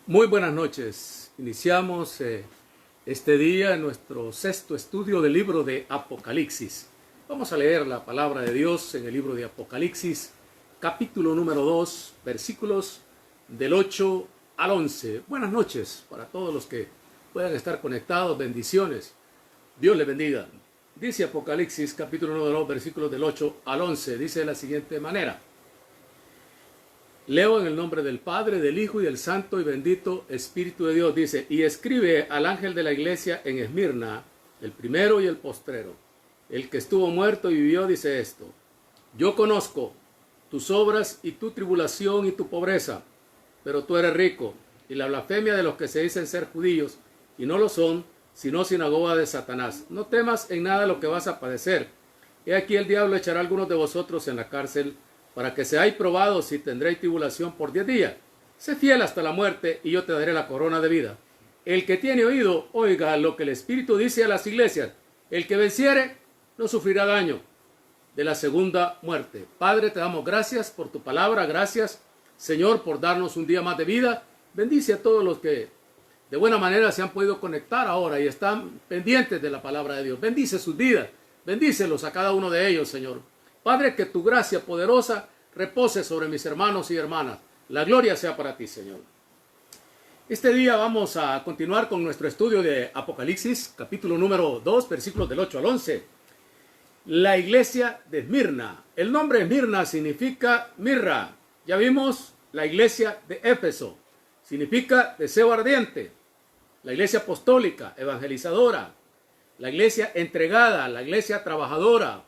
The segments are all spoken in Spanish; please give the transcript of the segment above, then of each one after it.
Muy buenas noches. Iniciamos este día nuestro sexto estudio del libro de Apocalipsis. Vamos a leer la palabra de Dios en el libro de Apocalipsis, capítulo número 2, versículos del 8 al 11. Buenas noches para todos los que puedan estar conectados. Bendiciones. Dios les bendiga. Dice Apocalipsis, capítulo número 2, versículos del 8 al 11. Dice de la siguiente manera. Leo en el nombre del Padre, del Hijo y del Santo y bendito Espíritu de Dios. Dice, y escribe al ángel de la iglesia en Esmirna, el primero y el postrero, el que estuvo muerto y vivió, dice esto. Yo conozco tus obras y tu tribulación y tu pobreza, pero tú eres rico, y la blasfemia de los que se dicen ser judíos, y no lo son, sino sinagoga de Satanás. No temas en nada lo que vas a padecer. He aquí el diablo echará a algunos de vosotros en la cárcel, para que seáis probados y tendréis tribulación por 10 días. Sé fiel hasta la muerte, y yo te daré la corona de vida. El que tiene oído, oiga lo que el Espíritu dice a las iglesias. El que venciere, no sufrirá daño de la segunda muerte. Padre, te damos gracias por tu palabra. Gracias, Señor, por darnos un día más de vida. Bendice a todos los que de buena manera se han podido conectar ahora y están pendientes de la palabra de Dios. Bendice sus vidas. Bendícelos a cada uno de ellos, Señor. Padre, que tu gracia poderosa repose sobre mis hermanos y hermanas. La gloria sea para ti, Señor. Este día vamos a continuar con nuestro estudio de Apocalipsis, capítulo número 2, versículos del 8 al 11. La iglesia de Esmirna. El nombre Esmirna significa mirra. Ya vimos la iglesia de Éfeso. Significa deseo ardiente. La iglesia apostólica, evangelizadora. La iglesia entregada, la iglesia trabajadora.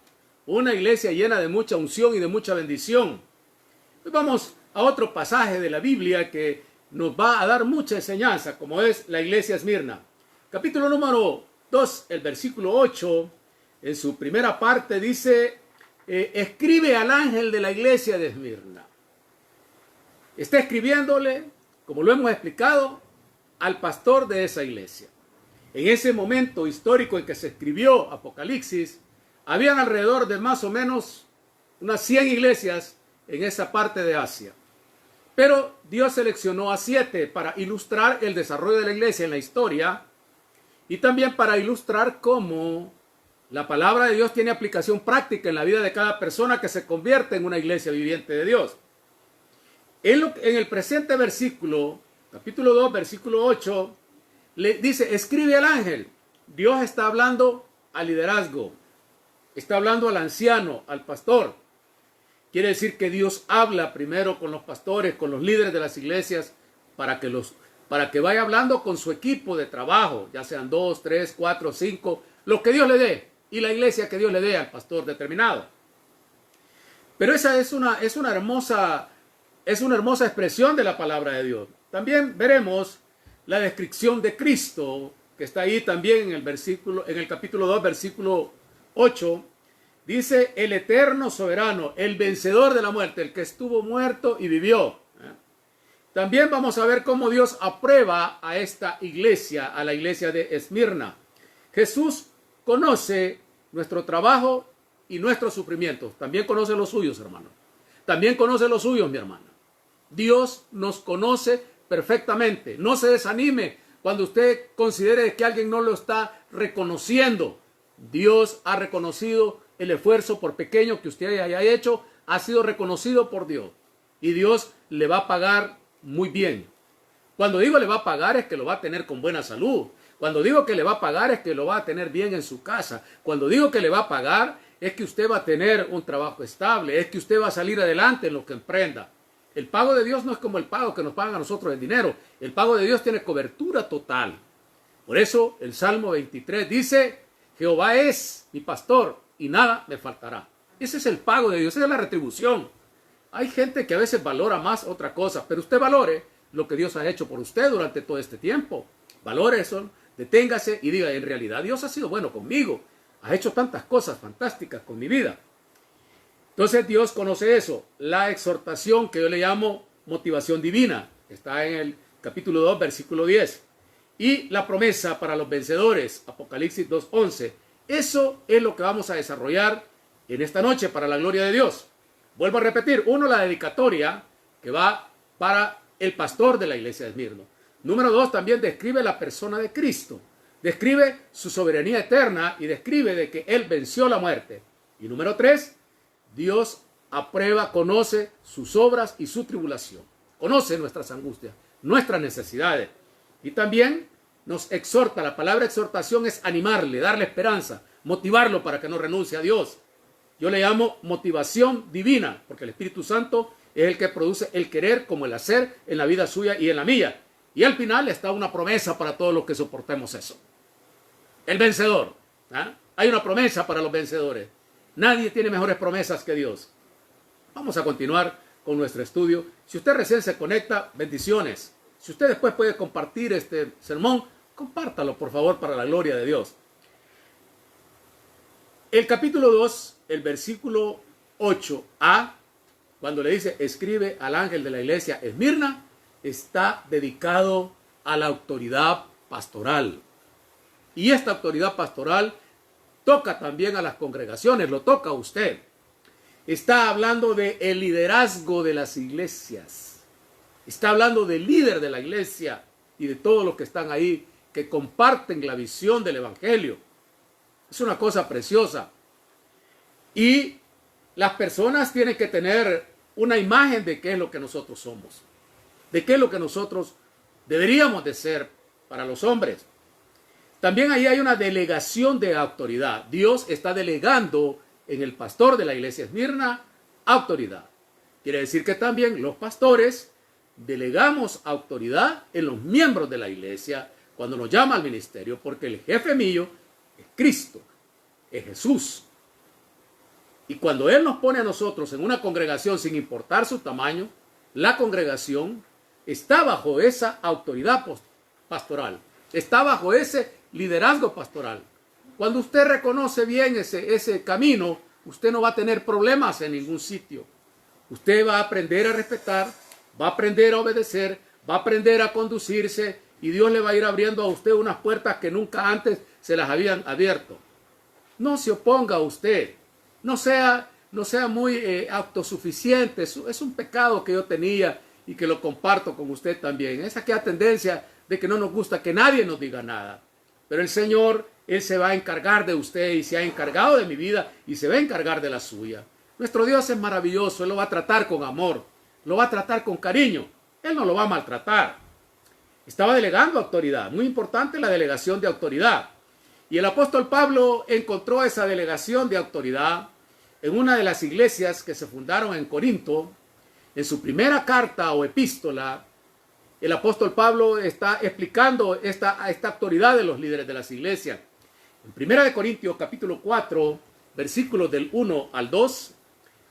Una iglesia llena de mucha unción y de mucha bendición. Hoy vamos a otro pasaje de la Biblia que nos va a dar mucha enseñanza, como es la iglesia Esmirna. Capítulo número 2, el versículo 8, en su primera parte dice, escribe al ángel de la iglesia de Esmirna. Está escribiéndole, como lo hemos explicado, al pastor de esa iglesia. En ese momento histórico en que se escribió Apocalipsis, habían alrededor de más o menos unas 100 iglesias en esa parte de Asia. Pero Dios seleccionó a 7 para ilustrar el desarrollo de la iglesia en la historia y también para ilustrar cómo la palabra de Dios tiene aplicación práctica en la vida de cada persona que se convierte en una iglesia viviente de Dios. En el presente versículo, capítulo 2, versículo 8, le dice, escribe al ángel. Dios está hablando al liderazgo. Está hablando al anciano, al pastor. Quiere decir que Dios habla primero con los pastores, con los líderes de las iglesias, para que vaya hablando con su equipo de trabajo, ya sean 2, 3, 4, 5, lo que Dios le dé, y la iglesia que Dios le dé al pastor determinado. Pero esa es una hermosa expresión de la palabra de Dios. También veremos la descripción de Cristo, que está ahí también en el capítulo 2, versículo 8, dice el eterno soberano, el vencedor de la muerte, el que estuvo muerto y vivió. También vamos a ver cómo Dios aprueba a esta iglesia, a la iglesia de Esmirna. Jesús conoce nuestro trabajo y nuestros sufrimientos. También conoce los suyos, hermano. También conoce los suyos, mi hermana. Dios nos conoce perfectamente. No se desanime cuando usted considere que alguien no lo está reconociendo. Dios ha reconocido el esfuerzo, por pequeño que usted haya hecho, ha sido reconocido por Dios. Y Dios le va a pagar muy bien. Cuando digo le va a pagar es que lo va a tener con buena salud. Cuando digo que le va a pagar es que lo va a tener bien en su casa. Cuando digo que le va a pagar es que usted va a tener un trabajo estable. Es que usted va a salir adelante en lo que emprenda. El pago de Dios no es como el pago que nos pagan a nosotros en dinero. El pago de Dios tiene cobertura total. Por eso el Salmo 23 dice, Jehová es mi pastor y nada me faltará. Ese es el pago de Dios, esa es la retribución. Hay gente que a veces valora más otra cosa, pero usted valore lo que Dios ha hecho por usted durante todo este tiempo. Valore eso, deténgase y diga, en realidad Dios ha sido bueno conmigo. Ha hecho tantas cosas fantásticas con mi vida. Entonces Dios conoce eso. La exhortación que yo le llamo motivación divina. Está en el capítulo 2, versículo 10. Y la promesa para los vencedores, Apocalipsis 2:11. Eso es lo que vamos a desarrollar en esta noche para la gloria de Dios. Vuelvo a repetir, uno, la dedicatoria que va para el pastor de la iglesia de Esmirna. Número 2, también describe la persona de Cristo. Describe su soberanía eterna y describe de que Él venció la muerte. Y número 3, Dios aprueba, conoce sus obras y su tribulación. Conoce nuestras angustias, nuestras necesidades. Y también nos exhorta. La palabra exhortación es animarle, darle esperanza, motivarlo para que no renuncie a Dios. Yo le llamo motivación divina, porque el Espíritu Santo es el que produce el querer como el hacer en la vida suya y en la mía. Y al final está una promesa para todos los que soportemos eso. El vencedor. Hay una promesa para los vencedores. Nadie tiene mejores promesas que Dios. Vamos a continuar con nuestro estudio. Si usted recién se conecta, bendiciones. Si usted después puede compartir este sermón, compártalo por favor para la gloria de Dios. El capítulo 2, el versículo 8a, cuando le dice, escribe al ángel de la iglesia Esmirna, está dedicado a la autoridad pastoral. Y esta autoridad pastoral toca también a las congregaciones, lo toca a usted. Está hablando del liderazgo de las iglesias. Está hablando del líder de la iglesia y de todos los que están ahí, que comparten la visión del evangelio. Es una cosa preciosa. Y las personas tienen que tener una imagen de qué es lo que nosotros somos, de qué es lo que nosotros deberíamos de ser para los hombres. También ahí hay una delegación de autoridad. Dios está delegando en el pastor de la iglesia Esmirna autoridad. Quiere decir que también los pastores delegamos autoridad en los miembros de la iglesia cuando nos llama al ministerio, porque el jefe mío es Cristo, es Jesús. Y cuando Él nos pone a nosotros en una congregación, sin importar su tamaño, la congregación está bajo esa autoridad pastoral, está bajo ese liderazgo pastoral. Cuando usted reconoce bien ese camino, usted no va a tener problemas en ningún sitio. Usted va a aprender a respetar, va a aprender a obedecer, va a aprender a conducirse y Dios le va a ir abriendo a usted unas puertas que nunca antes se las habían abierto. No se oponga a usted, no sea muy autosuficiente. Es un pecado que yo tenía y que lo comparto con usted también. Es aquella tendencia de que no nos gusta que nadie nos diga nada. Pero el Señor, Él se va a encargar de usted y se ha encargado de mi vida y se va a encargar de la suya. Nuestro Dios es maravilloso, Él lo va a tratar con amor, lo va a tratar con cariño, Él no lo va a maltratar. Estaba delegando autoridad, muy importante la delegación de autoridad. Y el apóstol Pablo encontró esa delegación de autoridad en una de las iglesias que se fundaron en Corinto. En su primera carta o epístola, el apóstol Pablo está explicando esta autoridad de los líderes de las iglesias. En 1 Corintios capítulo 4, versículos del 1 al 2,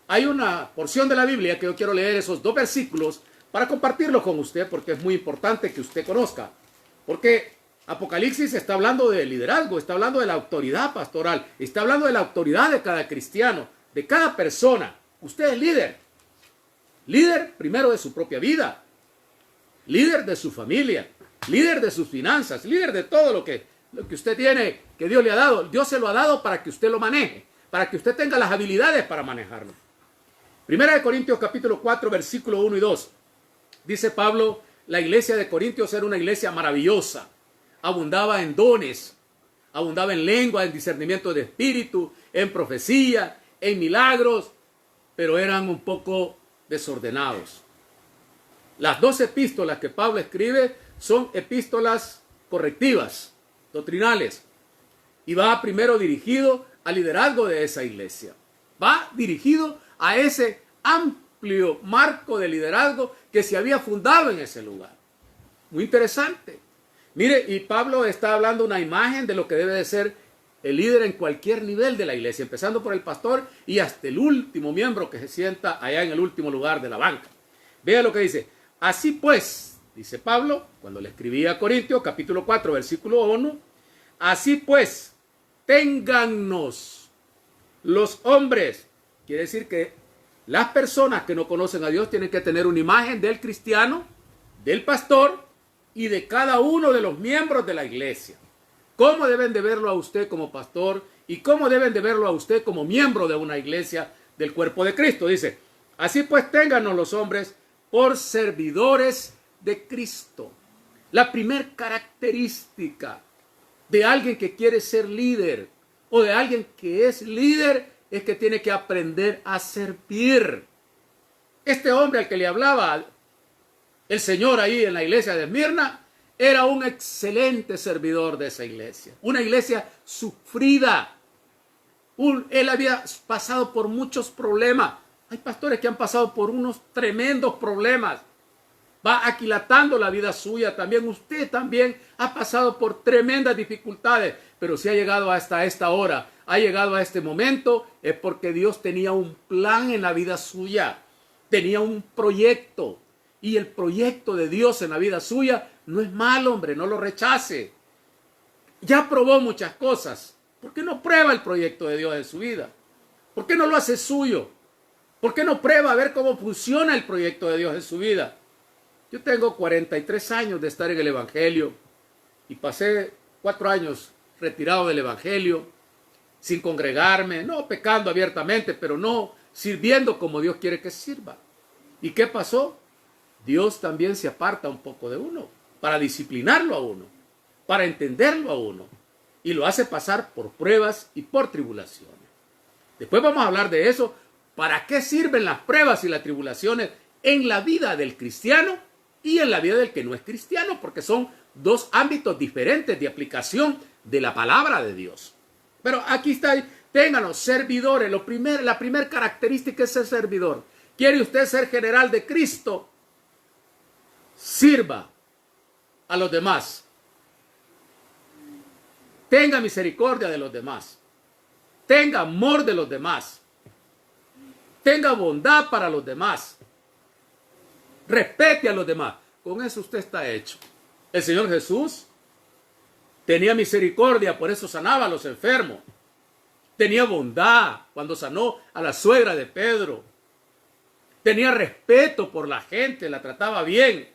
hay una porción de la Biblia que yo quiero leer esos dos versículos para compartirlo con usted, porque es muy importante que usted conozca. Porque Apocalipsis está hablando de liderazgo, está hablando de la autoridad pastoral, está hablando de la autoridad de cada cristiano, de cada persona. Usted es líder. Líder primero de su propia vida, líder de su familia, líder de sus finanzas, líder de todo lo que usted tiene, que Dios le ha dado. Dios se lo ha dado para que usted lo maneje, para que usted tenga las habilidades para manejarlo. 1 Corintios capítulo 4, versículo 1 y 2. Dice Pablo, la iglesia de Corintios era una iglesia maravillosa. Abundaba en dones, abundaba en lengua, en discernimiento de espíritu, en profecía, en milagros, pero eran un poco desordenados. Las dos epístolas que Pablo escribe son epístolas correctivas, doctrinales, y va primero dirigido al liderazgo de esa iglesia. Va dirigido a ese amplio marco de liderazgo que se había fundado en ese lugar. Muy interesante. Mire, y Pablo está hablando una imagen de lo que debe de ser el líder en cualquier nivel de la iglesia, empezando por el pastor y hasta el último miembro que se sienta allá en el último lugar de la banca. Vea lo que dice. Así pues, dice Pablo, cuando le escribía a Corintios, capítulo 4, versículo 1, así pues, téngannos los hombres. Quiere decir que las personas que no conocen a Dios tienen que tener una imagen del cristiano, del pastor y de cada uno de los miembros de la iglesia. ¿Cómo deben de verlo a usted como pastor y cómo deben de verlo a usted como miembro de una iglesia del cuerpo de Cristo? Dice, así pues téngannos los hombres por servidores de Cristo. La primer característica de alguien que quiere ser líder o de alguien que es líder es que tiene que aprender a servir. Este hombre al que le hablaba el Señor ahí en la iglesia de Esmirna era un excelente servidor de esa iglesia. Una iglesia sufrida. Él había pasado por muchos problemas. Hay pastores que han pasado por unos tremendos problemas. Va aquilatando la vida suya también. Usted también ha pasado por tremendas dificultades. Pero si ha llegado hasta esta hora, ha llegado a este momento, es porque Dios tenía un plan en la vida suya. Tenía un proyecto. Y el proyecto de Dios en la vida suya no es malo, hombre, no lo rechace. Ya probó muchas cosas. ¿Por qué no prueba el proyecto de Dios en su vida? ¿Por qué no lo hace suyo? ¿Por qué no prueba a ver cómo funciona el proyecto de Dios en su vida? Yo tengo 43 años de estar en el Evangelio y pasé 4 años retirado del Evangelio, sin congregarme, no pecando abiertamente, pero no sirviendo como Dios quiere que sirva. ¿Y qué pasó? Dios también se aparta un poco de uno para disciplinarlo a uno, para entenderlo a uno, y lo hace pasar por pruebas y por tribulaciones. Después vamos a hablar de eso. ¿Para qué sirven las pruebas y las tribulaciones en la vida del cristiano y en la vida del que no es cristiano? Porque son dos ámbitos diferentes de aplicación de la palabra de Dios. Pero aquí está, ténganos, servidores. La primera característica es ser servidor. ¿Quiere usted ser general de Cristo? Sirva a los demás. Tenga misericordia de los demás. Tenga amor de los demás. Tenga bondad para los demás. Respete a los demás. Con eso usted está hecho. El Señor Jesús tenía misericordia, por eso sanaba a los enfermos. Tenía bondad cuando sanó a la suegra de Pedro. Tenía respeto por la gente, la trataba bien.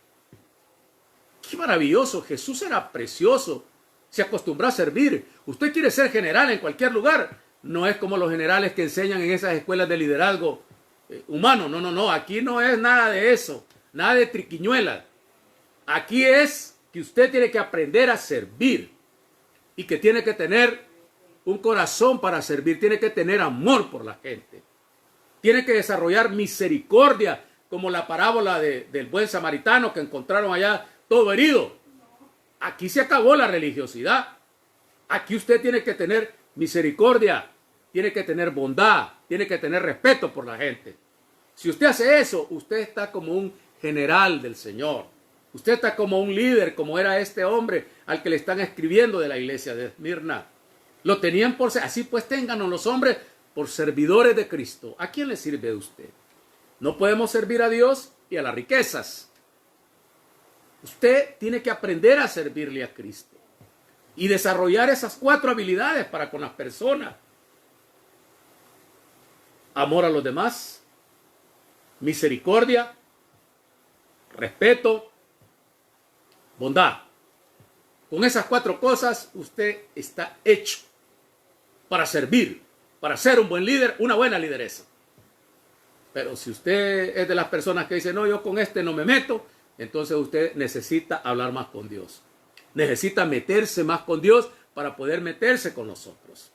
Qué maravilloso, Jesús era precioso. Se acostumbró a servir. Usted quiere ser general en cualquier lugar. No es como los generales que enseñan en esas escuelas de liderazgo humano. No. Aquí no es nada de eso. Nada de triquiñuelas. Aquí es que usted tiene que aprender a servir. Y que tiene que tener un corazón para servir. Tiene que tener amor por la gente. Tiene que desarrollar misericordia. Como la parábola del buen samaritano que encontraron allá todo herido. Aquí se acabó la religiosidad. Aquí usted tiene que tener misericordia, tiene que tener bondad, tiene que tener respeto por la gente. Si usted hace eso, usted está como un general del Señor. Usted está como un líder, como era este hombre al que le están escribiendo de la iglesia de Esmirna. Lo tenían por ser, así pues ténganos los hombres por servidores de Cristo. ¿A quién le sirve usted? No podemos servir a Dios y a las riquezas. Usted tiene que aprender a servirle a Cristo y desarrollar esas 4 habilidades para con las personas. Amor a los demás, misericordia, respeto, bondad. Con esas 4 cosas usted está hecho para servir, para ser un buen líder, una buena lideresa. Pero si usted es de las personas que dicen, no, yo con este no me meto, entonces usted necesita hablar más con Dios. Necesita meterse más con Dios para poder meterse con nosotros.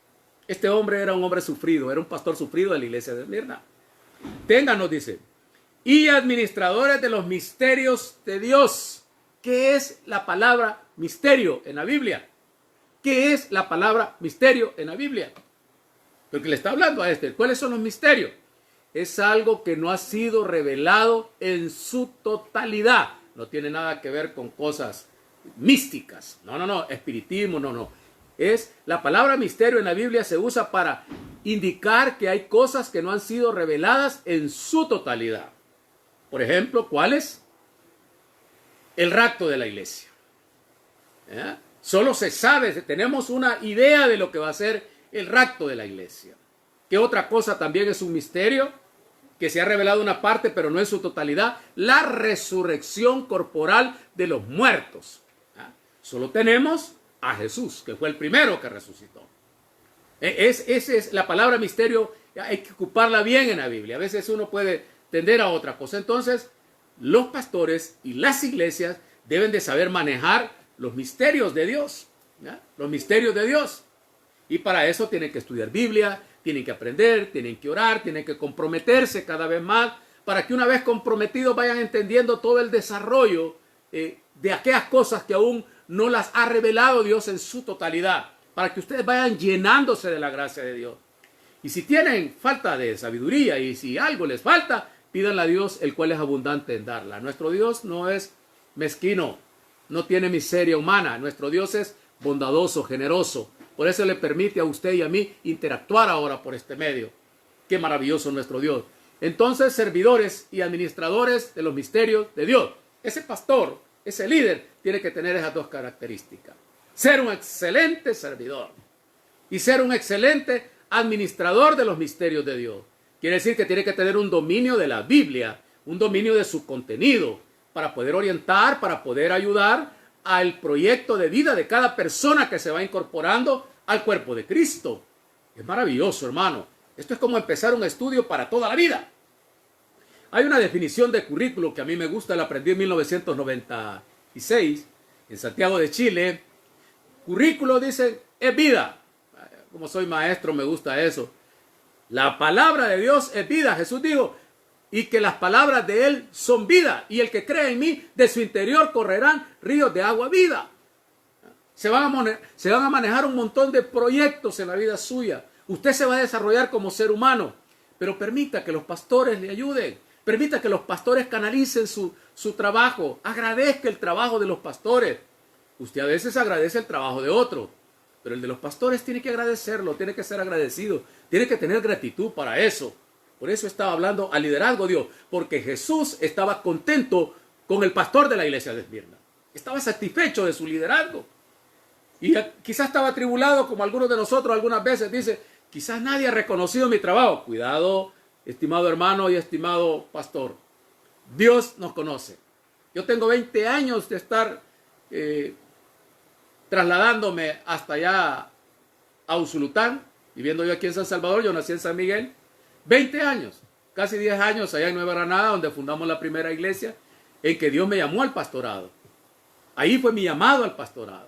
Este hombre era un hombre sufrido, era un pastor sufrido de la iglesia de Esmirna. Ténganos, dice, y administradores de los misterios de Dios. ¿Qué es la palabra misterio en la Biblia? ¿Qué es la palabra misterio en la Biblia? Porque le está hablando a este. ¿Cuáles son los misterios? Es algo que no ha sido revelado en su totalidad. No tiene nada que ver con cosas místicas. No. Espiritismo, no. Es la palabra misterio en la Biblia se usa para indicar que hay cosas que no han sido reveladas en su totalidad. Por ejemplo, ¿cuál es? El rapto de la iglesia. Solo se sabe, tenemos una idea de lo que va a ser el rapto de la iglesia. ¿Qué otra cosa también es un misterio? Que se ha revelado una parte, pero no en su totalidad. La resurrección corporal de los muertos. Solo tenemos a Jesús, que fue el primero que resucitó. Esa es la palabra misterio. Hay que ocuparla bien en la Biblia. A veces uno puede tender a otra cosa. Entonces, los pastores y las iglesias deben de saber manejar los misterios de Dios, ¿ya? Los misterios de Dios. Y para eso tienen que estudiar Biblia, tienen que aprender, tienen que orar, tienen que comprometerse cada vez más, para que una vez comprometidos vayan entendiendo todo el desarrollo de aquellas cosas que aún no las ha revelado Dios en su totalidad, para que ustedes vayan llenándose de la gracia de Dios. Y si tienen falta de sabiduría y si algo les falta, pídanle a Dios, el cual es abundante en darla. Nuestro Dios no es mezquino, no tiene miseria humana. Nuestro Dios es bondadoso, generoso. Por eso le permite a usted y a mí interactuar ahora por este medio. Qué maravilloso nuestro Dios. Entonces, servidores y administradores de los misterios de Dios. Ese pastor, ese líder, tiene que tener esas dos características. Ser un excelente servidor y ser un excelente administrador de los misterios de Dios. Quiere decir que tiene que tener un dominio de la Biblia, un dominio de su contenido, para poder orientar, para poder ayudar al proyecto de vida de cada persona que se va incorporando al cuerpo de Cristo. Es maravilloso, hermano. Esto es como empezar un estudio para toda la vida. Hay una definición de currículo que a mí me gusta, la aprendí en 1996 en Santiago de Chile. Currículo, dice, es vida. Como soy maestro, me gusta eso. La palabra de Dios es vida. Jesús dijo, y que las palabras de Él son vida. Y el que cree en mí, de su interior correrán ríos de agua vida. Se van a manejar un montón de proyectos en la vida suya. Usted se va a desarrollar como ser humano. Pero permita que los pastores le ayuden. Permita que los pastores canalicen su trabajo. Agradezca el trabajo de los pastores. Usted a veces agradece el trabajo de otro. Pero el de los pastores tiene que agradecerlo. Tiene que ser agradecido. Tiene que tener gratitud para eso. Por eso estaba hablando al liderazgo Dios, porque Jesús estaba contento con el pastor de la iglesia de Esmirna. Estaba satisfecho de su liderazgo. Y quizás estaba atribulado como algunos de nosotros algunas veces. Dice, quizás nadie ha reconocido mi trabajo. Cuidado, estimado hermano y estimado pastor. Dios nos conoce. Yo tengo 20 años de estar trasladándome hasta allá a Usulután, viviendo yo aquí en San Salvador. Yo nací en San Miguel. 20 años, casi 10 años allá en Nueva Granada, donde fundamos la primera iglesia, en que Dios me llamó al pastorado. Ahí fue mi llamado al pastorado.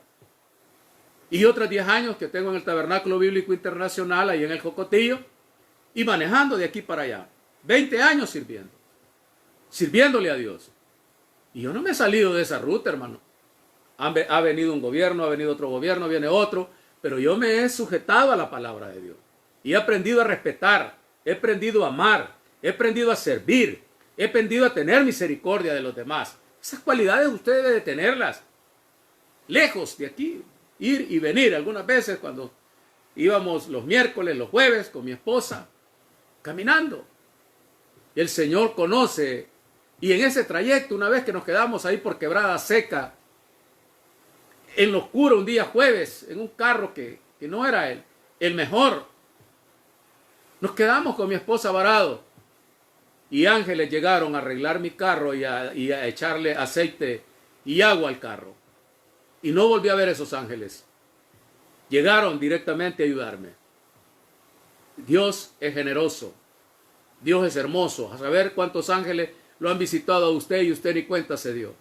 Y otros 10 años que tengo en el Tabernáculo Bíblico Internacional, ahí en el Jocotillo, y manejando de aquí para allá. 20 años sirviéndole a Dios. Y yo no me he salido de esa ruta, hermano. Ha venido un gobierno, ha venido otro gobierno, viene otro, pero yo me he sujetado a la palabra de Dios. Y he aprendido a respetar. He aprendido a amar, he aprendido a servir, he aprendido a tener misericordia de los demás. Esas cualidades usted debe de tenerlas. Lejos de aquí, ir y venir. Algunas veces cuando íbamos los miércoles, los jueves con mi esposa, caminando. Y el Señor conoce. Y en ese trayecto, una vez que nos quedamos ahí por Quebrada Seca, en lo oscuro un día jueves, en un carro que no era el mejor, nos quedamos con mi esposa varado y ángeles llegaron a arreglar mi carro y a echarle aceite y agua al carro. Y no volví a ver esos ángeles. Llegaron directamente a ayudarme. Dios es generoso. Dios es hermoso. A saber cuántos ángeles lo han visitado a usted y usted ni cuenta se dio.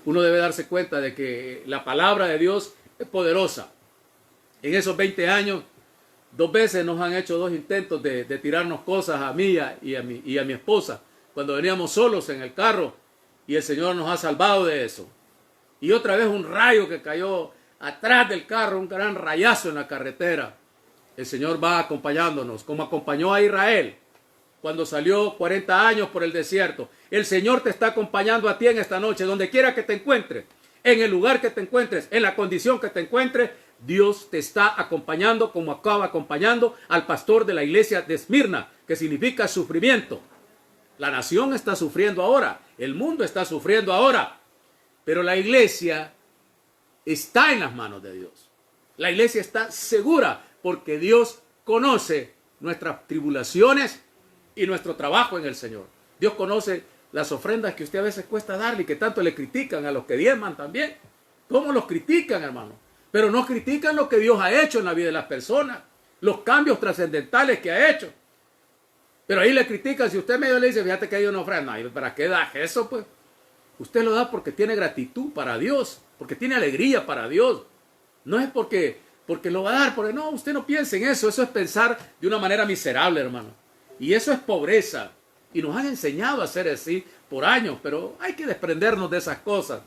Uno debe darse cuenta de que la palabra de Dios es poderosa. En esos 20 años, 2 veces nos han hecho 2 intentos de tirarnos cosas a mí y a mi esposa cuando veníamos solos en el carro, y el Señor nos ha salvado de eso. Y otra vez un rayo que cayó atrás del carro, un gran rayazo en la carretera. El Señor va acompañándonos, como acompañó a Israel cuando salió 40 años por el desierto. El Señor te está acompañando a ti en esta noche, donde quiera que te encuentres, en el lugar que te encuentres, en la condición que te encuentres. Dios te está acompañando como acaba acompañando al pastor de la iglesia de Esmirna, que significa sufrimiento. La nación está sufriendo ahora, el mundo está sufriendo ahora, pero la iglesia está en las manos de Dios. La iglesia está segura porque Dios conoce nuestras tribulaciones y nuestro trabajo en el Señor. Dios conoce las ofrendas que usted a veces cuesta darle y que tanto le critican a los que diezman también. ¿Cómo los critican, hermano? Pero no critican lo que Dios ha hecho en la vida de las personas, los cambios trascendentales que ha hecho. Pero ahí le critican, si usted medio le dice, fíjate que hay una ofrenda, ¿para qué das eso, pues? Usted lo da porque tiene gratitud para Dios, porque tiene alegría para Dios. No es porque lo va a dar, porque no, usted no piense en eso. Eso es pensar de una manera miserable, hermano. Y eso es pobreza. Y nos han enseñado a hacer así por años, pero hay que desprendernos de esas cosas.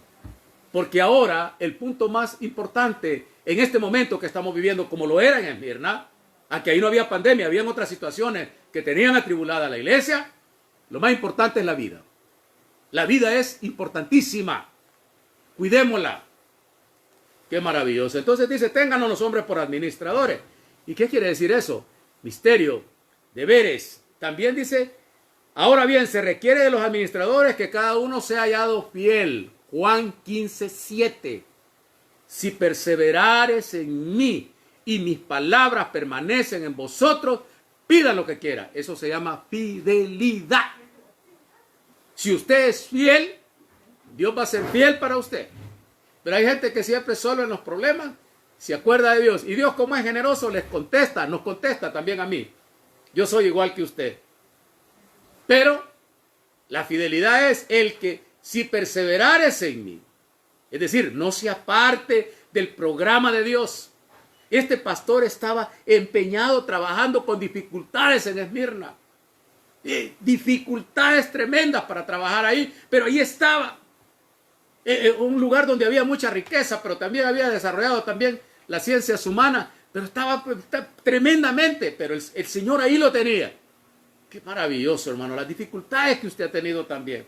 Porque ahora el punto más importante en este momento que estamos viviendo, como lo era en Esmirna, aunque ahí no había pandemia, habían otras situaciones que tenían atribulada a la iglesia, lo más importante es la vida. La vida es importantísima. Cuidémosla. Qué maravilloso. Entonces dice, ténganos los hombres por administradores. ¿Y qué quiere decir eso? Misterio, deberes. También dice, ahora bien, se requiere de los administradores que cada uno sea hallado fiel. Juan 15:7. Si perseverares en mí y mis palabras permanecen en vosotros, pidan lo que quieran. Eso se llama fidelidad. Si usted es fiel, Dios va a ser fiel para usted. Pero hay gente que siempre solo en los problemas se acuerda de Dios. Y Dios, como es generoso, les contesta, nos contesta también a mí. Yo soy igual que usted. Pero la fidelidad es el que si perseverares en mí, es decir, no se aparte del programa de Dios. Este pastor estaba empeñado trabajando con dificultades en Esmirna. Dificultades tremendas para trabajar ahí, pero ahí estaba. Un lugar donde había mucha riqueza, pero también había desarrollado también las ciencias humanas, pero estaba tremendamente, pero el Señor ahí lo tenía. Qué maravilloso, hermano, las dificultades que usted ha tenido también.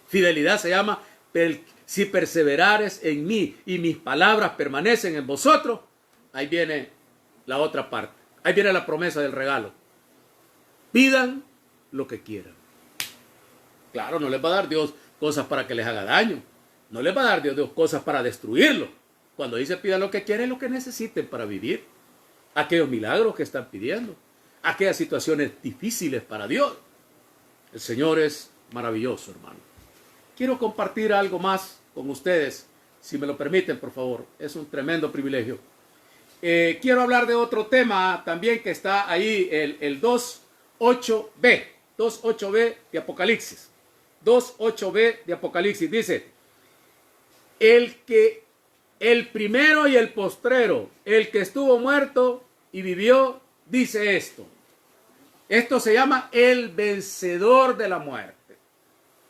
Fidelidad se llama, si perseverares en mí y mis palabras permanecen en vosotros, ahí viene la otra parte, ahí viene la promesa del regalo. Pidan lo que quieran. Claro, no les va a dar Dios cosas para que les haga daño. No les va a dar Dios cosas para destruirlo. Cuando dice pidan lo que quieren, lo que necesiten para vivir. Aquellos milagros que están pidiendo. Aquellas situaciones difíciles para Dios. El Señor es maravilloso, hermano. Quiero compartir algo más con ustedes, si me lo permiten, por favor. Es un tremendo privilegio. Quiero hablar de otro tema también que está ahí, el 2.8b. 2.8b de Apocalipsis. 2.8b de Apocalipsis dice, el primero y el postrero, el que estuvo muerto y vivió, dice esto. Esto se llama el vencedor de la muerte.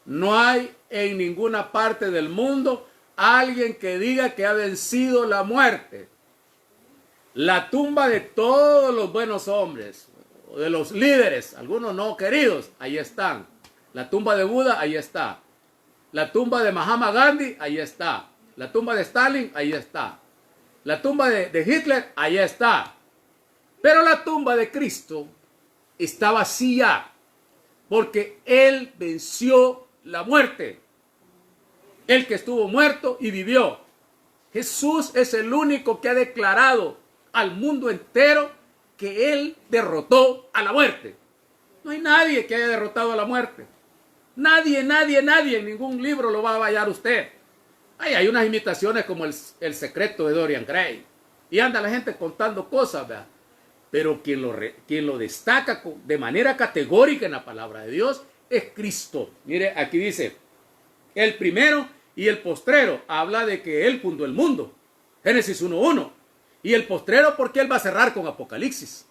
No hay en ninguna parte del mundo alguien que diga que ha vencido la muerte. La tumba de todos los buenos hombres, de los líderes, algunos no queridos, ahí están. La tumba de Buda, ahí está. La tumba de Mahatma Gandhi, ahí está. La tumba de Stalin, ahí está. La tumba de Hitler, ahí está. Pero la tumba de Cristo está vacía, porque Él venció la muerte. El que estuvo muerto y vivió. Jesús es el único que ha declarado al mundo entero que Él derrotó a la muerte. No hay nadie que haya derrotado a la muerte. Nadie, nadie, nadie, en ningún libro lo va a hallar usted. Hay unas imitaciones como el secreto de Dorian Gray. Y anda la gente contando cosas, ¿verdad? Pero quien lo destaca de manera categórica en la palabra de Dios es Cristo. Mire, aquí dice, el primero y el postrero. Habla de que Él fundó el mundo. Génesis 1.1. Y el postrero porque Él va a cerrar con Apocalipsis.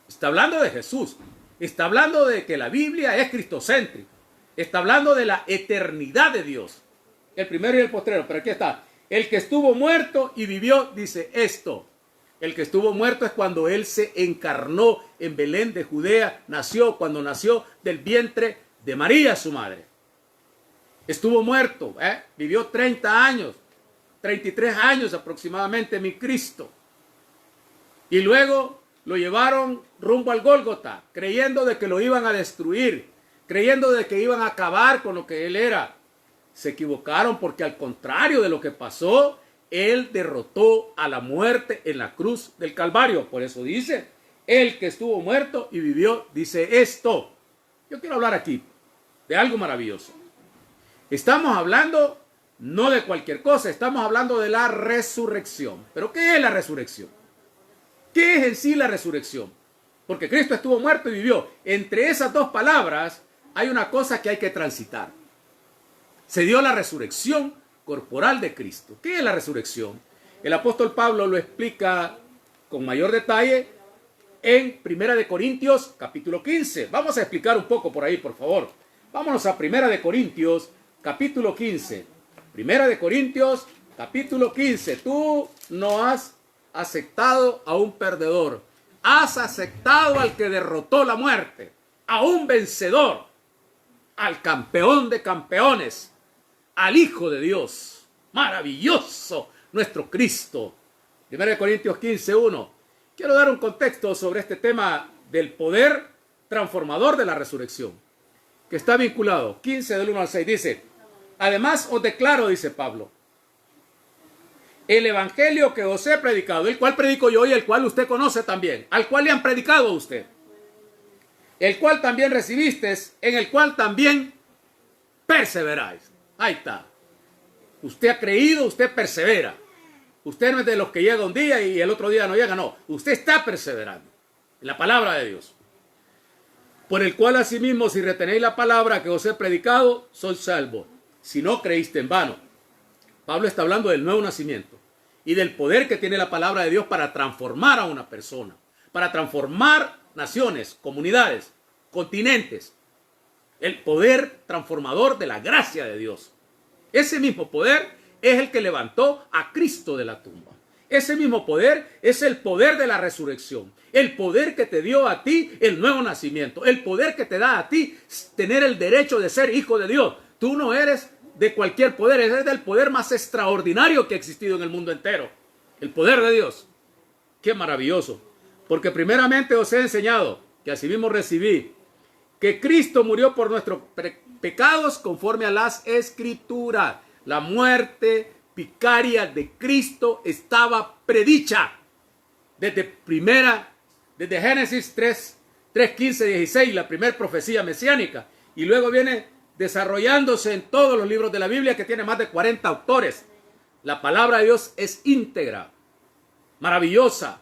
Está hablando de Jesús. Está hablando de que la Biblia es cristocéntrica. Está hablando de la eternidad de Dios. El primero y el postrero. Pero aquí está. El que estuvo muerto y vivió, dice esto. El que estuvo muerto es cuando Él se encarnó en Belén de Judea. Nació cuando nació del vientre de María, su madre. Estuvo muerto. Vivió 30 años. 33 años aproximadamente mi Cristo. Y luego lo llevaron rumbo al Gólgota, creyendo de que lo iban a destruir, creyendo de que iban a acabar con lo que Él era. Se equivocaron porque al contrario de lo que pasó, Él derrotó a la muerte en la cruz del Calvario. Por eso dice, el que estuvo muerto y vivió, dice esto. Yo quiero hablar aquí de algo maravilloso. Estamos hablando no de cualquier cosa, estamos hablando de la resurrección. ¿Pero qué es la resurrección? ¿Qué es en sí la resurrección? Porque Cristo estuvo muerto y vivió. Entre esas dos palabras hay una cosa que hay que transitar. Se dio la resurrección corporal de Cristo. ¿Qué es la resurrección? El apóstol Pablo lo explica con mayor detalle en 1 Corintios capítulo 15. Vamos a explicar un poco por ahí, por favor. Vámonos a 1 Corintios capítulo 15. 1 Corintios capítulo 15. Tú no has aceptado a un perdedor. Has aceptado al que derrotó la muerte, a un vencedor, al campeón de campeones, al Hijo de Dios. Maravilloso nuestro Cristo. 1 Corintios 15, 1. Quiero dar un contexto sobre este tema del poder transformador de la resurrección, que está vinculado. 15 del 1 al 6 dice: además os declaro, dice Pablo, el evangelio que os he predicado, el cual predico yo y el cual usted conoce también, al cual le han predicado a usted, el cual también recibisteis, en el cual también perseveráis. Ahí está. Usted ha creído, usted persevera. Usted no es de los que llega un día y el otro día no llega, no. Usted está perseverando en la palabra de Dios. Por el cual asimismo, si retenéis la palabra que os he predicado, sois salvos, si no creíste en vano. Pablo está hablando del nuevo nacimiento y del poder que tiene la palabra de Dios para transformar a una persona, para transformar naciones, comunidades, continentes. El poder transformador de la gracia de Dios. Ese mismo poder es el que levantó a Cristo de la tumba. Ese mismo poder es el poder de la resurrección. El poder que te dio a ti el nuevo nacimiento. El poder que te da a ti tener el derecho de ser hijo de Dios. Tú no eres de cualquier poder, eres del poder más extraordinario que ha existido en el mundo entero. El poder de Dios. Qué maravilloso. Porque primeramente os he enseñado, que asimismo recibí, que Cristo murió por nuestros pecados conforme a las Escrituras. La muerte vicaria de Cristo estaba predicha desde Génesis 3, 15, 16, la primera profecía mesiánica. Y luego viene desarrollándose en todos los libros de la Biblia, que tiene más de 40 autores. La palabra de Dios es íntegra, maravillosa.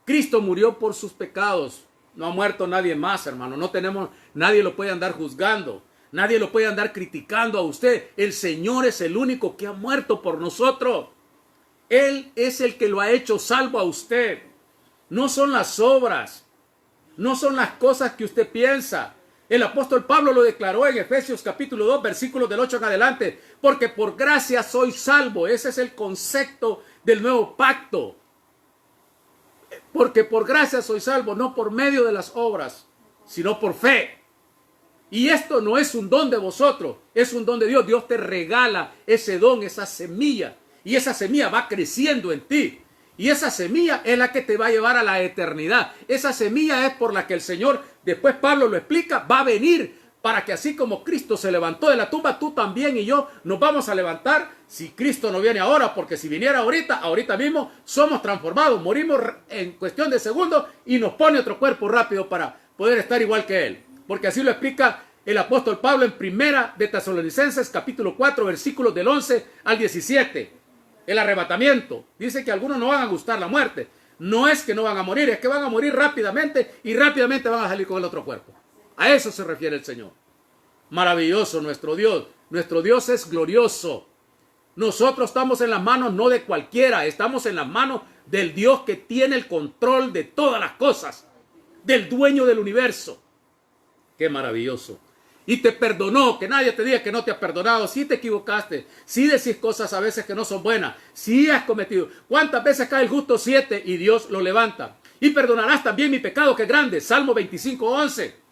Cristo murió por sus pecados. No ha muerto nadie más, hermano. Nadie lo puede andar juzgando. Nadie lo puede andar criticando a usted. El Señor es el único que ha muerto por nosotros. Él es el que lo ha hecho salvo a usted. No son las obras. No son las cosas que usted piensa. El apóstol Pablo lo declaró en Efesios capítulo 2, versículos del 8 en adelante. Porque por gracia soy salvo. Ese es el concepto del nuevo pacto. Porque por gracia soy salvo, no por medio de las obras, sino por fe. Y esto no es un don de vosotros, es un don de Dios. Dios te regala ese don, esa semilla. Y esa semilla va creciendo en ti. Y esa semilla es la que te va a llevar a la eternidad. Esa semilla es por la que el Señor, después Pablo lo explica, va a venir para que así como Cristo se levantó de la tumba, tú también y yo nos vamos a levantar si Cristo no viene ahora, porque si viniera ahorita mismo somos transformados, morimos en cuestión de segundos y nos pone otro cuerpo rápido para poder estar igual que Él. Porque así lo explica el apóstol Pablo en 1 de Tesalonicenses capítulo 4 versículos del 11 al 17. El arrebatamiento. Dice que algunos no van a gustar la muerte. No es que no van a morir, es que van a morir rápidamente y rápidamente van a salir con el otro cuerpo. A eso se refiere el Señor. Maravilloso nuestro Dios. Nuestro Dios es glorioso. Nosotros estamos en las manos no de cualquiera. Estamos en las manos del Dios que tiene el control de todas las cosas. Del dueño del universo. Qué maravilloso. Y te perdonó. Que nadie te diga que no te ha perdonado. Si te equivocaste. Si decís cosas a veces que no son buenas. Si has cometido. ¿Cuántas veces cae el justo? 7 y Dios lo levanta. Y perdonarás también mi pecado que es grande. Salmo 25, 11.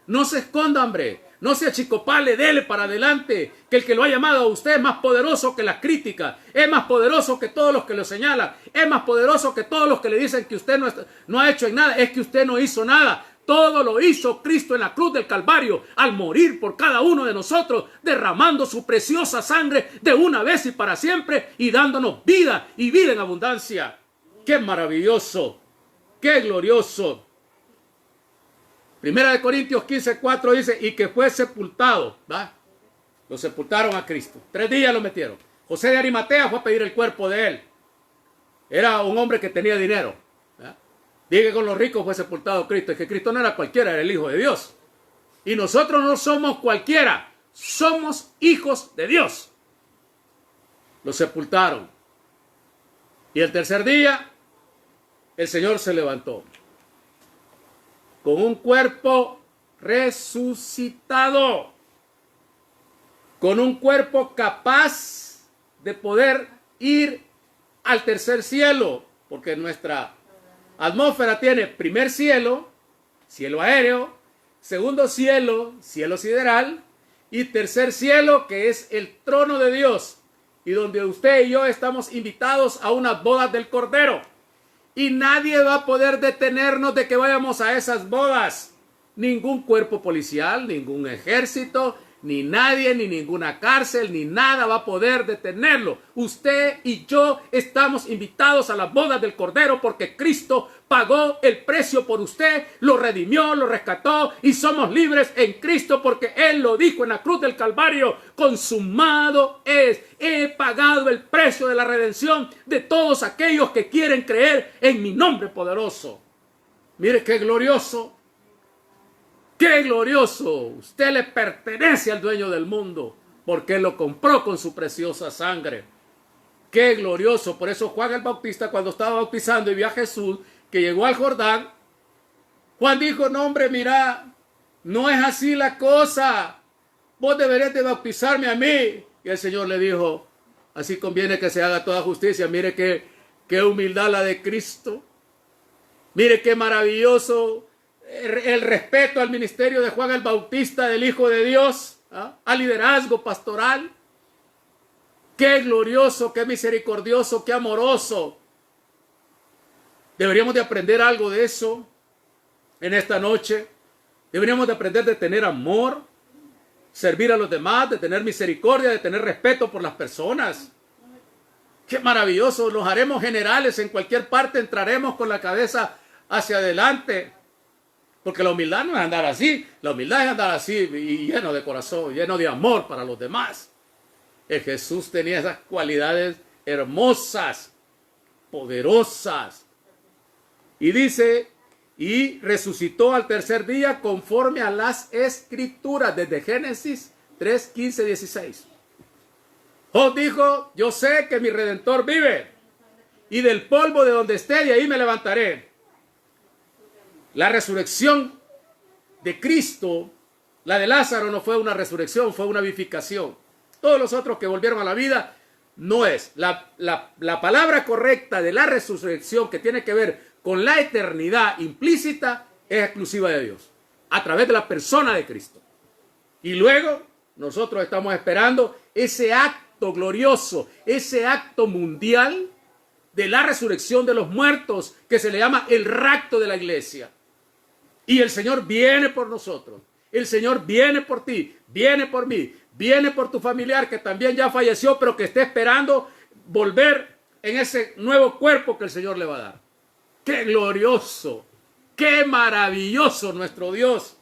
No se esconda, hombre. No se achicopale, dele para adelante. Que el que lo ha llamado a usted es más poderoso que las críticas. Es más poderoso que todos los que lo señalan. Es más poderoso que todos los que le dicen que usted no ha hecho en nada. Es que usted no hizo nada. Todo lo hizo Cristo en la cruz del Calvario al morir por cada uno de nosotros, derramando su preciosa sangre de una vez y para siempre y dándonos vida y vida en abundancia. ¡Qué maravilloso! ¡Qué glorioso! 1 Corintios 15, 4 dice, y que fue sepultado, ¿va? Lo sepultaron a Cristo. 3 días lo metieron. José de Arimatea fue a pedir el cuerpo de él. Era un hombre que tenía dinero. Diga que con los ricos fue sepultado Cristo. Es que Cristo no era cualquiera, era el Hijo de Dios. Y nosotros no somos cualquiera. somos hijos de Dios. Lo sepultaron. Y el tercer día, el Señor se levantó con un cuerpo resucitado, con un cuerpo capaz de poder ir al tercer cielo, porque nuestra atmósfera tiene primer cielo, cielo aéreo, segundo cielo, cielo sideral, y tercer cielo, que es el trono de Dios, y donde usted y yo estamos invitados a unas bodas del Cordero. Y nadie va a poder detenernos de que vayamos a esas bodas. Ningún cuerpo policial, ningún ejército, ni nadie, ni ninguna cárcel, ni nada va a poder detenerlo. Usted y yo estamos invitados a las bodas del Cordero porque Cristo pagó el precio por usted, lo redimió, lo rescató y somos libres en Cristo porque Él lo dijo en la cruz del Calvario: consumado es, he pagado el precio de la redención de todos aquellos que quieren creer en mi nombre poderoso. Mire qué glorioso. ¡Qué glorioso! Usted le pertenece al dueño del mundo porque Él lo compró con su preciosa sangre. ¡Qué glorioso! Por eso Juan el Bautista, cuando estaba bautizando y vio a Jesús que llegó al Jordán, Juan dijo: no, hombre, mira, no es así la cosa. Vos deberías de bautizarme a mí. Y el Señor le dijo: así conviene que se haga toda justicia. Mire qué humildad la de Cristo. Mire qué maravilloso el respeto al ministerio de Juan el Bautista, del Hijo de Dios, al liderazgo pastoral. Qué glorioso, qué misericordioso, qué amoroso. Deberíamos de aprender algo de eso en esta noche. Deberíamos de aprender de tener amor, servir a los demás, de tener misericordia, de tener respeto por las personas. Qué maravilloso. Nos haremos generales en cualquier parte, entraremos con la cabeza hacia adelante. Porque la humildad no es andar así. La humildad es andar así y lleno de corazón, lleno de amor para los demás. El Jesús tenía esas cualidades hermosas, poderosas. Y dice: y resucitó al tercer día conforme a las Escrituras, desde Génesis 3, 15, 16. Job dijo: yo sé que mi Redentor vive, y del polvo de donde esté, de ahí me levantaré. La resurrección de Cristo, la de Lázaro, no fue una resurrección, fue una vivificación. Todos los otros que volvieron a la vida no es. La palabra correcta de la resurrección, que tiene que ver con la eternidad implícita, es exclusiva de Dios, a través de la persona de Cristo. Y luego nosotros estamos esperando ese acto glorioso, ese acto mundial de la resurrección de los muertos, que se le llama el rapto de la iglesia. Y el Señor viene por nosotros. El Señor viene por ti, viene por mí, viene por tu familiar que también ya falleció, pero que esté esperando volver en ese nuevo cuerpo que el Señor le va a dar. ¡Qué glorioso! ¡Qué maravilloso nuestro Dios!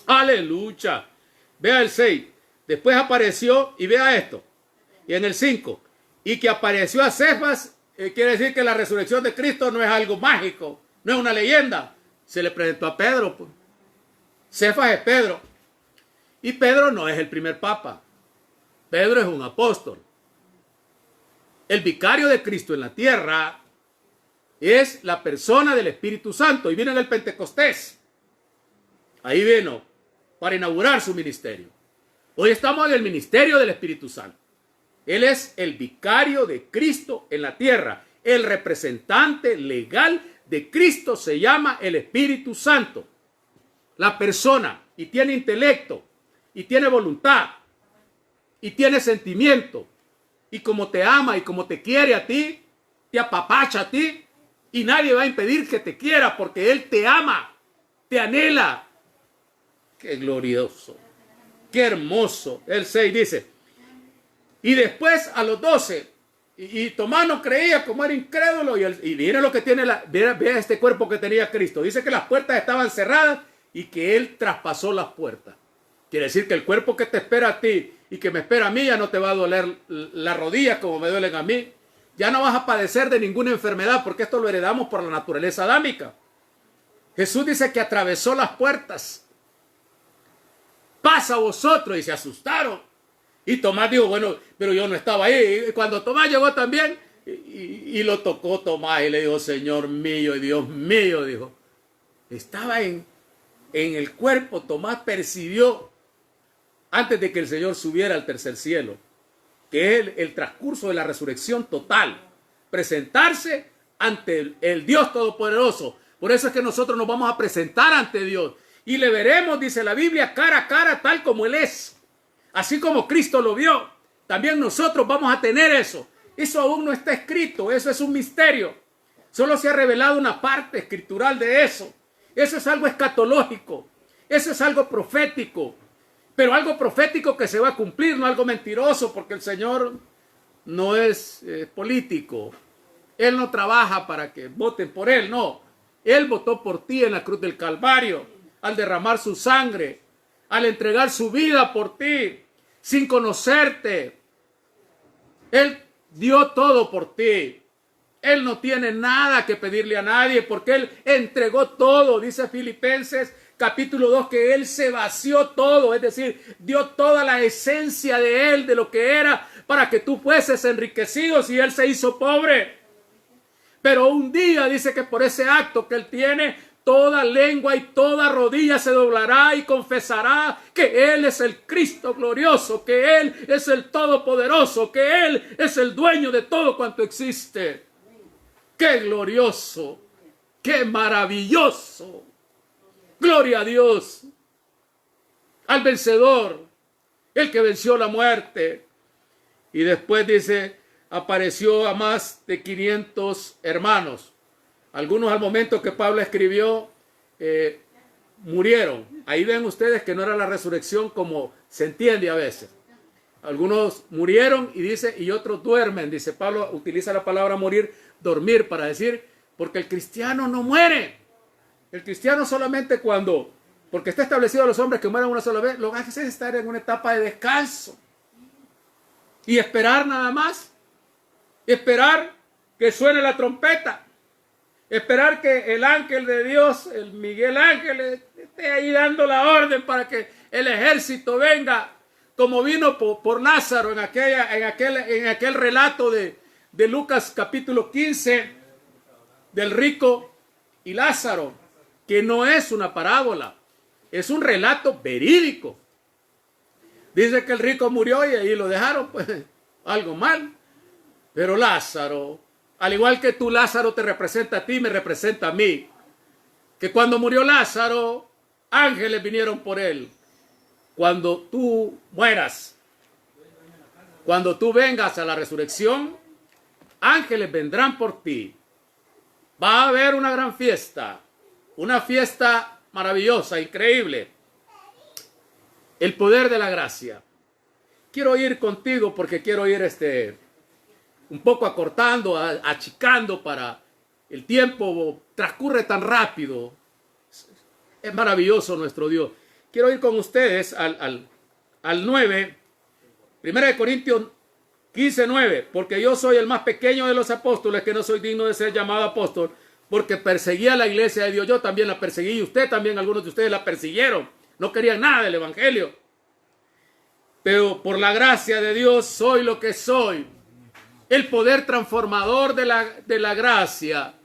¡Aleluya! Vea el 6. Después apareció, y vea esto. Y en el 5. Y que apareció a Cefas, quiere decir que la resurrección de Cristo no es algo mágico, no es una leyenda. Se le presentó a Pedro. Pues. Cefas es Pedro. Y Pedro no es el primer papa. Pedro es un apóstol. El vicario de Cristo en la tierra es la persona del Espíritu Santo. Y vino en el Pentecostés. Ahí vino para inaugurar su ministerio. Hoy estamos en el ministerio del Espíritu Santo. Él es el vicario de Cristo en la tierra. El representante legal de Cristo se llama el Espíritu Santo. La persona, y tiene intelecto, y tiene voluntad, y tiene sentimiento, y como te ama y como te quiere a ti, te apapacha a ti, y nadie va a impedir que te quiera porque Él te ama, te anhela. Qué glorioso, qué hermoso. El 6 dice: y después a los 12, y Tomás no creía, como era incrédulo, y mire lo que tiene, vea este cuerpo que tenía Cristo. Dice que las puertas estaban cerradas y que Él traspasó las puertas. Quiere decir que el cuerpo que te espera a ti y que me espera a mí, ya no te va a doler las rodillas como me duelen a mí. Ya no vas a padecer de ninguna enfermedad, porque esto lo heredamos por la naturaleza adámica. Jesús dice que atravesó las puertas pasa a vosotros? Y se asustaron. Y Tomás dijo, bueno, pero yo no estaba ahí. Y cuando Tomás llegó también, y lo tocó Tomás y le dijo, Señor mío y Dios mío, dijo. Estaba en el cuerpo. Tomás percibió, antes de que el Señor subiera al tercer cielo, que es el transcurso de la resurrección total. Presentarse ante el Dios Todopoderoso. Por eso es que nosotros nos vamos a presentar ante Dios. Y le veremos, dice la Biblia, cara a cara, tal como Él es. Así como Cristo lo vio, también nosotros vamos a tener eso. Eso aún no está escrito, eso es un misterio. Solo se ha revelado una parte escritural de eso. Eso es algo escatológico, eso es algo profético. Pero algo profético que se va a cumplir, no algo mentiroso, porque el Señor no es político. Él no trabaja para que voten por Él, no. Él votó por ti en la cruz del Calvario, al derramar su sangre, al entregar su vida por ti, sin conocerte. Él dio todo por ti. Él no tiene nada que pedirle a nadie porque Él entregó todo. Dice Filipenses capítulo 2 que Él se vació todo, es decir, dio toda la esencia de Él, de lo que era, para que tú fueses enriquecido y Él se hizo pobre. Pero un día dice que por ese acto que Él tiene, toda lengua y toda rodilla se doblará y confesará que Él es el Cristo glorioso, que Él es el Todopoderoso, que Él es el dueño de todo cuanto existe. ¡Qué glorioso! ¡Qué maravilloso! ¡Gloria a Dios! Al vencedor, el que venció la muerte. Y después dice, apareció a más de 500 hermanos. Algunos al momento que Pablo escribió murieron. Ahí ven ustedes que no era la resurrección como se entiende a veces. Algunos murieron y dice, y otros duermen. Dice Pablo, utiliza la palabra morir, dormir, para decir, porque el cristiano no muere. El cristiano solamente cuando, porque está establecido a los hombres que mueren una sola vez, lo que hace es estar en una etapa de descanso. Y esperar nada más. Esperar que suene la trompeta. Esperar que el ángel de Dios, el Miguel Ángel, esté ahí dando la orden para que el ejército venga, como vino por Lázaro en aquel relato de Lucas capítulo 15, del rico y Lázaro, que no es una parábola, es un relato verídico. Dice que el rico murió y ahí lo dejaron, pues algo mal. Pero Lázaro, al igual que tú, Lázaro te representa a ti, me representa a mí. Que cuando murió Lázaro, ángeles vinieron por él. Cuando tú mueras, cuando tú vengas a la resurrección, ángeles vendrán por ti. Va a haber una gran fiesta, una fiesta maravillosa, increíble. El poder de la gracia. Quiero ir contigo porque quiero ir un poco acortando, achicando para el tiempo transcurre tan rápido. Es maravilloso nuestro Dios. Quiero ir con ustedes al 9, 1 Corintios 15, 9, porque yo soy el más pequeño de los apóstoles, que no soy digno de ser llamado apóstol, porque perseguía a la iglesia de Dios. Yo también la perseguí y usted también, algunos de ustedes la persiguieron. No querían nada del evangelio. Pero por la gracia de Dios soy lo que soy. El poder transformador de la gracia.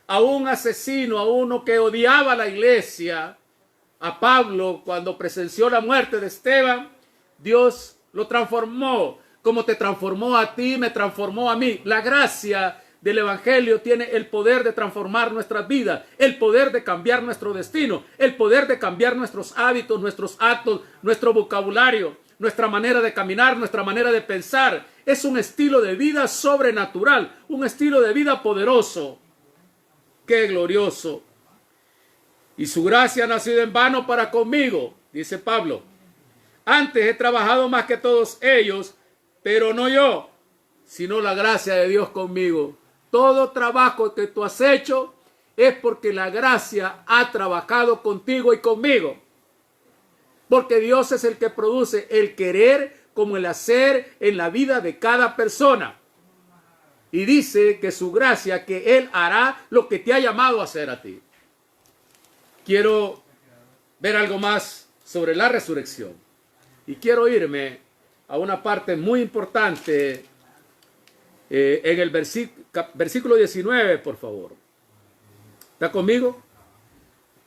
A un asesino, a uno que odiaba a la iglesia, a Pablo, cuando presenció la muerte de Esteban, Dios lo transformó. Como te transformó a ti, me transformó a mí. La gracia del evangelio tiene el poder de transformar nuestras vidas, el poder de cambiar nuestro destino, el poder de cambiar nuestros hábitos, nuestros actos, nuestro vocabulario, nuestra manera de caminar, nuestra manera de pensar. Es un estilo de vida sobrenatural, un estilo de vida poderoso. ¡Qué glorioso! Y su gracia ha nacido en vano para conmigo, dice Pablo. Antes he trabajado más que todos ellos, pero no yo, sino la gracia de Dios conmigo. Todo trabajo que tú has hecho es porque la gracia ha trabajado contigo y conmigo. Porque Dios es el que produce el querer como el hacer en la vida de cada persona. Y dice que su gracia, que Él hará lo que te ha llamado a hacer a ti. Quiero ver algo más sobre la resurrección. Y quiero irme a una parte muy importante en el versículo 19, por favor. ¿Está conmigo?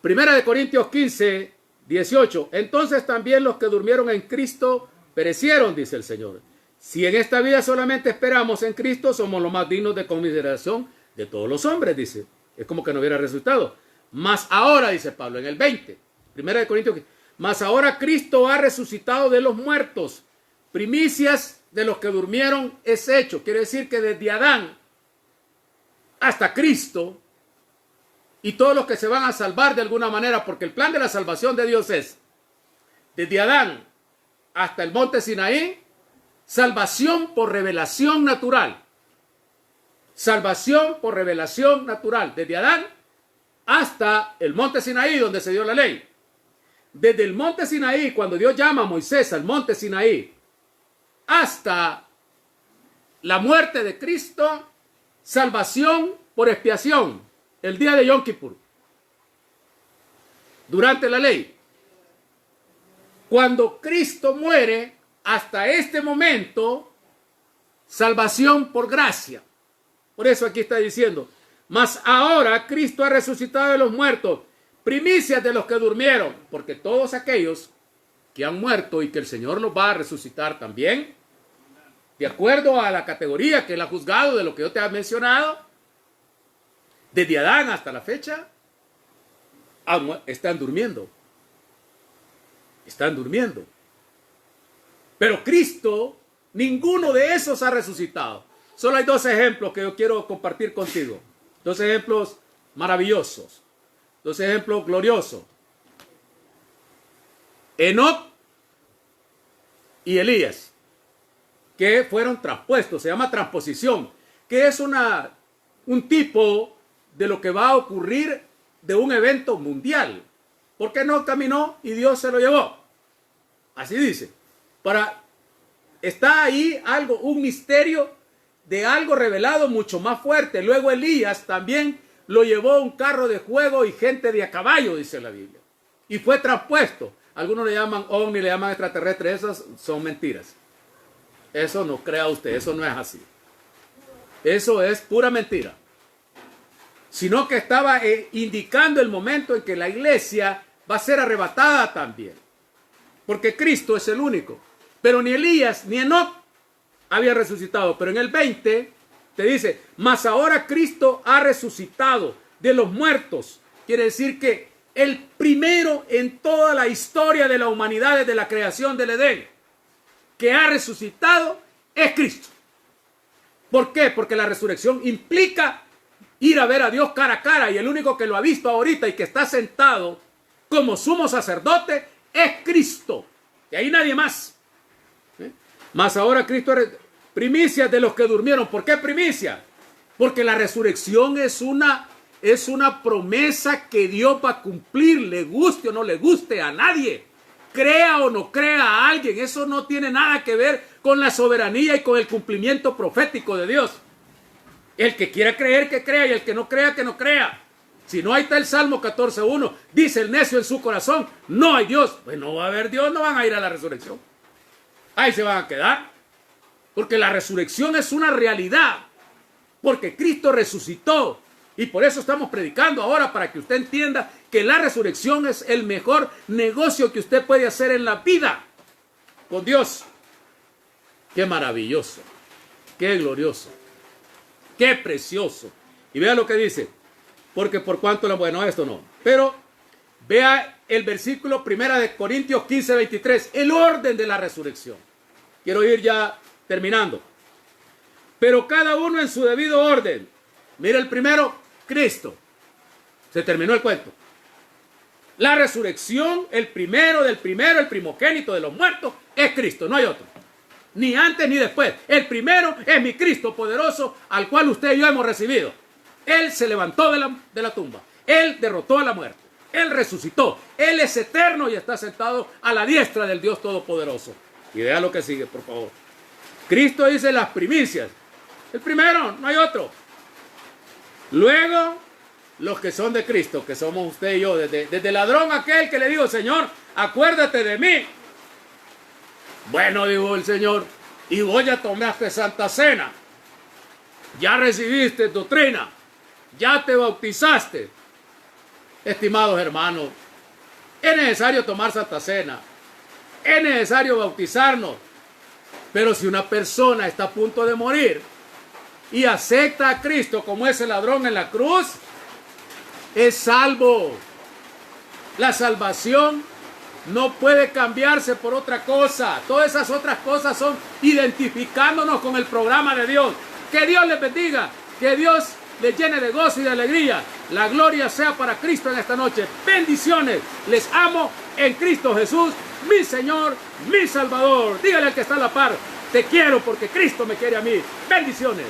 Primera de Corintios 15, 18. Entonces también los que durmieron en Cristo perecieron, dice el Señor. Si en esta vida solamente esperamos en Cristo, somos los más dignos de consideración de todos los hombres, dice. Es como que no hubiera resultado. Mas ahora, dice Pablo, en el 20, Primera de Corintios 15, mas ahora Cristo ha resucitado de los muertos. Primicias de los que durmieron es hecho. Quiere decir que desde Adán hasta Cristo y todos los que se van a salvar de alguna manera, porque el plan de la salvación de Dios es desde Adán hasta el monte Sinaí, salvación por revelación natural. Salvación por revelación natural. Desde Adán hasta el monte Sinaí, donde se dio la ley. Desde el monte Sinaí, cuando Dios llama a Moisés al monte Sinaí, hasta la muerte de Cristo, salvación por expiación, el día de Yom Kippur, durante la ley. Cuando Cristo muere, hasta este momento, salvación por gracia. Por eso aquí está diciendo, mas ahora Cristo ha resucitado de los muertos, primicias de los que durmieron, porque todos aquellos que han muerto y que el Señor los va a resucitar también, de acuerdo a la categoría que Él ha juzgado de lo que yo te he mencionado, desde Adán hasta la fecha, están durmiendo. Están durmiendo. Pero Cristo, ninguno de esos ha resucitado. Solo hay dos ejemplos que yo quiero compartir contigo. Dos ejemplos maravillosos. Dos ejemplos gloriosos. Enoc y Elías, que fueron traspuestos. Se llama transposición, que es un tipo de lo que va a ocurrir de un evento mundial. Porque Enoc caminó y Dios se lo llevó. Así dice. Está ahí algo, un misterio de algo revelado mucho más fuerte. Luego Elías también lo llevó un carro de fuego y gente de a caballo, dice la Biblia. Y fue traspuesto. Algunos le llaman ovni, le llaman extraterrestre. Esas son mentiras. Eso no crea usted, eso no es así. Eso es pura mentira. Sino que estaba indicando el momento en que la iglesia va a ser arrebatada también. Porque Cristo es el único. Pero ni Elías ni Enoc había resucitado. Pero en el 20 te dice, mas ahora Cristo ha resucitado de los muertos. Quiere decir que el primero en toda la historia de la humanidad desde la creación del Edén que ha resucitado es Cristo. ¿Por qué? Porque la resurrección implica ir a ver a Dios cara a cara, y el único que lo ha visto ahorita y que está sentado como sumo sacerdote es Cristo. Y ahí nadie más. Mas ahora Cristo es primicias de los que durmieron. ¿Por qué primicia? Porque la resurrección es una promesa que Dios va a cumplir, le guste o no le guste a nadie. Crea o no crea a alguien. Eso no tiene nada que ver con la soberanía y con el cumplimiento profético de Dios. El que quiera creer, que crea, y el que no crea, que no crea. Si no, ahí está el Salmo 14:1. Dice el necio en su corazón, no hay Dios. Pues no va a haber Dios, no van a ir a la resurrección. Ahí se van a quedar. Porque la resurrección es una realidad. Porque Cristo resucitó. Y por eso estamos predicando ahora, para que usted entienda que la resurrección es el mejor negocio que usted puede hacer en la vida con Dios. Qué maravilloso, qué glorioso, qué precioso. Y vea lo que dice, porque por cuanto, bueno, esto no, pero vea el versículo 1 de Corintios 15, 23, el orden de la resurrección. Quiero ir ya terminando. Pero cada uno en su debido orden. Mira el primero, Cristo. Se terminó el cuento. La resurrección, el primero del primero, el primogénito de los muertos, es Cristo, no hay otro. Ni antes ni después. El primero es mi Cristo poderoso, al cual usted y yo hemos recibido. Él se levantó de la tumba. Él derrotó a la muerte. Él resucitó. Él es eterno y está sentado a la diestra del Dios Todopoderoso. Y vea lo que sigue, por favor. Cristo dice las primicias. El primero, no hay otro. Luego, los que son de Cristo, que somos usted y yo, desde el ladrón aquel que le dijo, Señor, acuérdate de mí. Bueno, dijo el Señor, y vos ya tomaste Santa Cena, ya recibiste doctrina, ya te bautizaste. Estimados hermanos, es necesario tomar Santa Cena, es necesario bautizarnos, pero si una persona está a punto de morir y acepta a Cristo como ese ladrón en la cruz, es salvo. La salvación no puede cambiarse por otra cosa. Todas esas otras cosas son identificándonos con el programa de Dios. Que Dios les bendiga, que Dios les llene de gozo y de alegría. La gloria sea para Cristo en esta noche. Bendiciones. Les amo en Cristo Jesús, mi Señor, mi Salvador. Dígale al que está a la par, te quiero porque Cristo me quiere a mí. Bendiciones.